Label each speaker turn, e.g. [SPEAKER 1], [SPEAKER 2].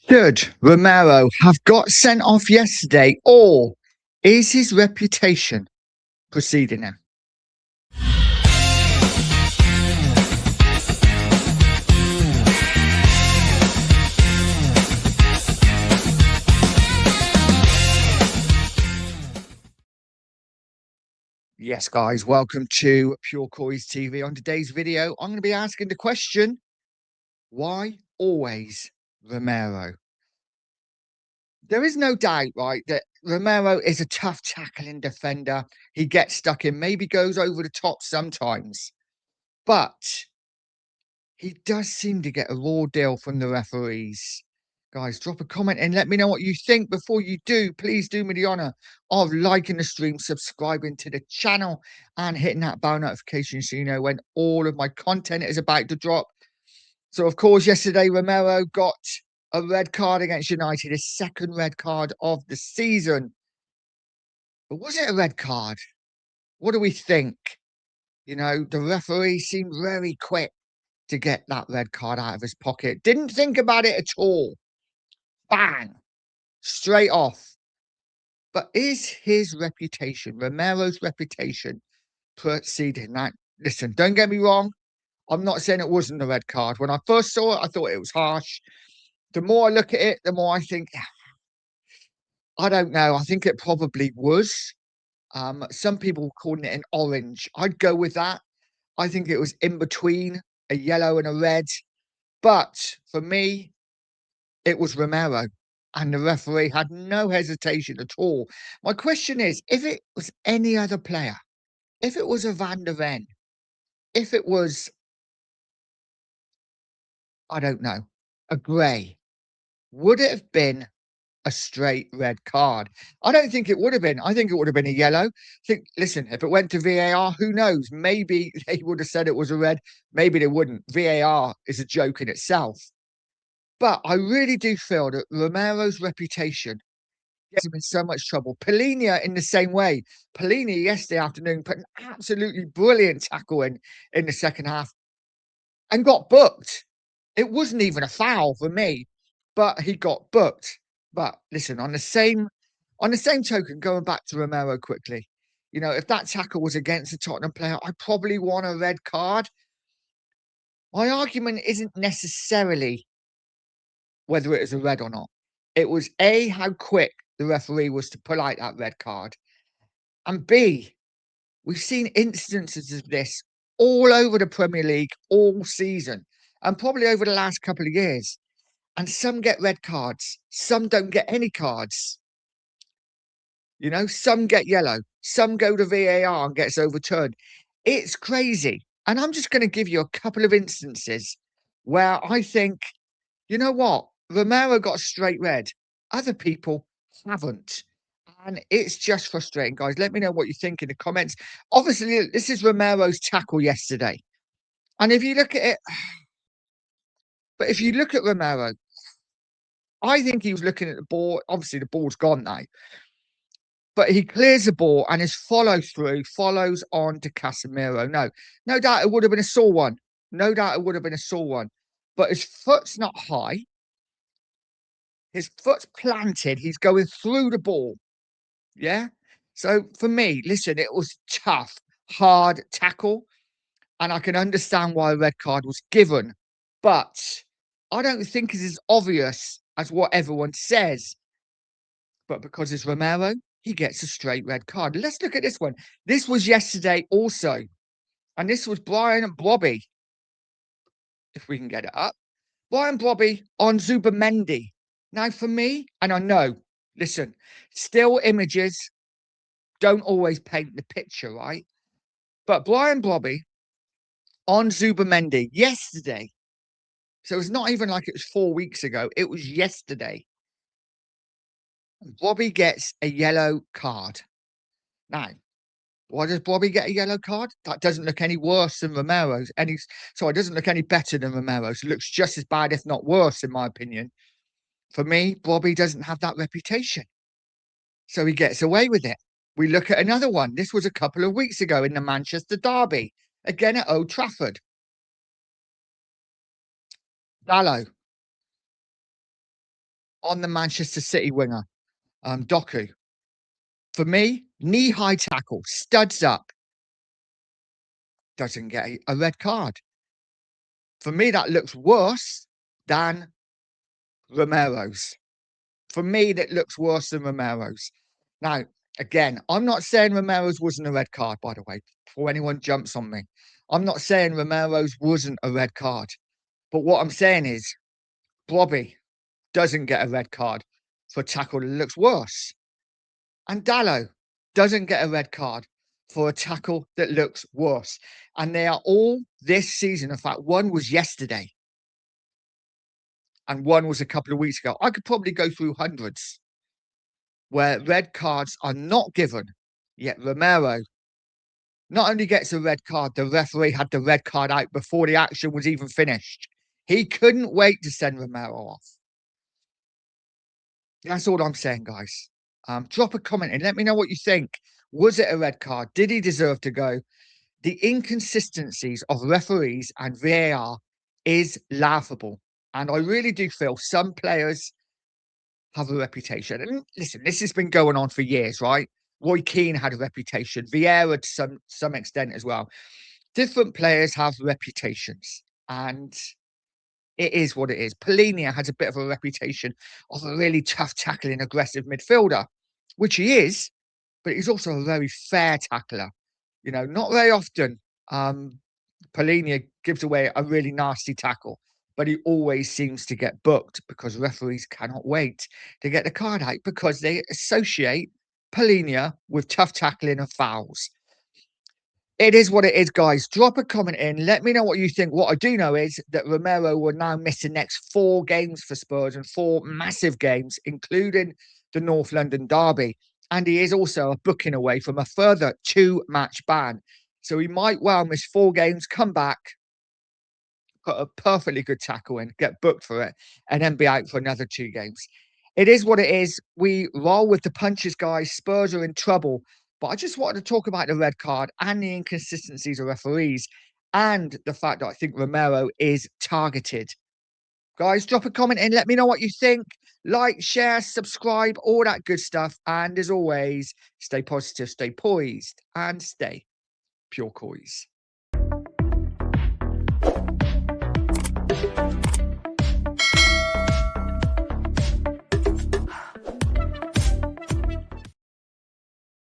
[SPEAKER 1] Should Romero have got sent off yesterday, or is his reputation preceding him? Yes, guys, welcome to Pure Coys TV. On today's video, I'm going to be asking the question, why always Romero? There is no doubt, right, that Romero is a tough tackling defender. He gets stuck in, maybe goes over the top sometimes, but he does seem to get a raw deal from the referees. Guys, drop a comment and let me know what you think. Before you do, please do me the honor of liking the stream, subscribing to the channel, and hitting that bell notification so you know when all of my content is about to drop. So, of course, yesterday, Romero got a red card against United, his second red card of the season. But was it a red card? What do we think? You know, the referee seemed very quick to get that red card out of his pocket. Didn't think about it at all. Bang! Straight off. But is his reputation, Romero's reputation, preceding that? Listen, don't get me wrong. I'm not saying it wasn't a red card. When I first saw it, I thought it was harsh. The more I look at it, the more I think, I don't know. I think it probably was. Some people calling it an orange. I'd go with that. I think it was in between a yellow and a red. But for me, it was Romero, and the referee had no hesitation at all. My question is, if it was any other player, if it was a Van der Ven, if it was, I don't know, a Gray, would it have been a straight red card? I don't think it would have been. I think it would have been a yellow. Listen, if it went to VAR, who knows? Maybe they would have said it was a red. Maybe they wouldn't. VAR is a joke in itself. But I really do feel that Romero's reputation gets him in so much trouble. Polina in the same way. Polina yesterday afternoon put an absolutely brilliant tackle in the second half and got booked. It wasn't even a foul for me, but he got booked. But listen, on the same token, going back to Romero quickly, you know, if that tackle was against a Tottenham player, I probably want a red card. My argument isn't necessarily whether it was a red or not. It was A, how quick the referee was to pull out that red card, and B, we've seen instances of this all over the Premier League all season and probably over the last couple of years. And some get red cards, some don't get any cards. You know, some get yellow, some go to VAR and gets overturned. It's crazy. And I'm just going to give you a couple of instances where I think, you know what? Romero got a straight red. Other people haven't. And it's just frustrating, guys. Let me know what you think in the comments. Obviously, this is Romero's tackle yesterday. And if you look at it, but if you look at Romero, I think he was looking at the ball. Obviously, the ball's gone now. But he clears the ball and his follow through follows on to Casemiro. No doubt it would have been a sore one. No doubt it would have been a sore one. But his foot's not high. His foot's planted. He's going through the ball. Yeah. So for me, listen, it was tough, hard tackle. And I can understand why a red card was given. But I don't think it's as obvious as what everyone says. But because it's Romero, he gets a straight red card. Let's look at this one. This was yesterday also. And this was Brian and Bobby. If we can get it up. Brian Bobby on Zubamendi. Now, for me, and I know, listen, still images don't always paint the picture, right? But Brian Bobby on Zubamendi yesterday. So it's not even like it was 4 weeks ago. It was yesterday. Bobby gets a yellow card. Now, why does Bobby get a yellow card? That doesn't look any worse than Romero's. Sorry, it doesn't look any better than Romero's. It looks just as bad, if not worse, in my opinion. For me, Bobby doesn't have that reputation. So he gets away with it. We look at another one. This was a couple of weeks ago in the Manchester derby, again at Old Trafford. Dallo. on the Manchester City winger, Doku. For me, knee-high tackle, studs up, doesn't get a red card. For me, that looks worse than Romero's. For me, that looks worse than Romero's. Now, again, I'm not saying Romero's wasn't a red card, by the way, before anyone jumps on me. I'm not saying Romero's wasn't a red card. But what I'm saying is Bobby doesn't get a red card for a tackle that looks worse. And Dallo doesn't get a red card for a tackle that looks worse. And they are all this season. In fact, one was yesterday and one was a couple of weeks ago. I could probably go through hundreds where red cards are not given. Yet Romero not only gets a red card, the referee had the red card out before the action was even finished. He couldn't wait to send Romero off. That's all I'm saying, guys. Drop a comment and let me know what you think. Was it a red card? Did he deserve to go? The inconsistencies of referees and VAR is laughable. And I really do feel some players have a reputation. And listen, this has been going on for years, right? Roy Keane had a reputation. Vieira to some extent as well. Different players have reputations. And it is what it is. Polinia has a bit of a reputation of a really tough tackling, aggressive midfielder, which he is, but he's also a very fair tackler. You know, not very often Polinia gives away a really nasty tackle, but he always seems to get booked because referees cannot wait to get the card out because they associate Polinia with tough tackling and fouls. It is what it is, guys. Drop a comment in. Let me know what you think. What I do know is that Romero will now miss the next 4 games for Spurs and 4 massive games, including the North London derby. And he is also a booking away from a further 2-match ban. So he might well miss 4 games, come back, put a perfectly good tackle in, get booked for it, and then be out for another 2 games. It is what it is. We roll with the punches, guys. Spurs are in trouble. But I just wanted to talk about the red card and the inconsistencies of referees and the fact that I think Romero is targeted. Guys, drop a comment in. Let me know what you think. Like, share, subscribe, all that good stuff. And as always, stay positive, stay poised, and stay Pure Coys.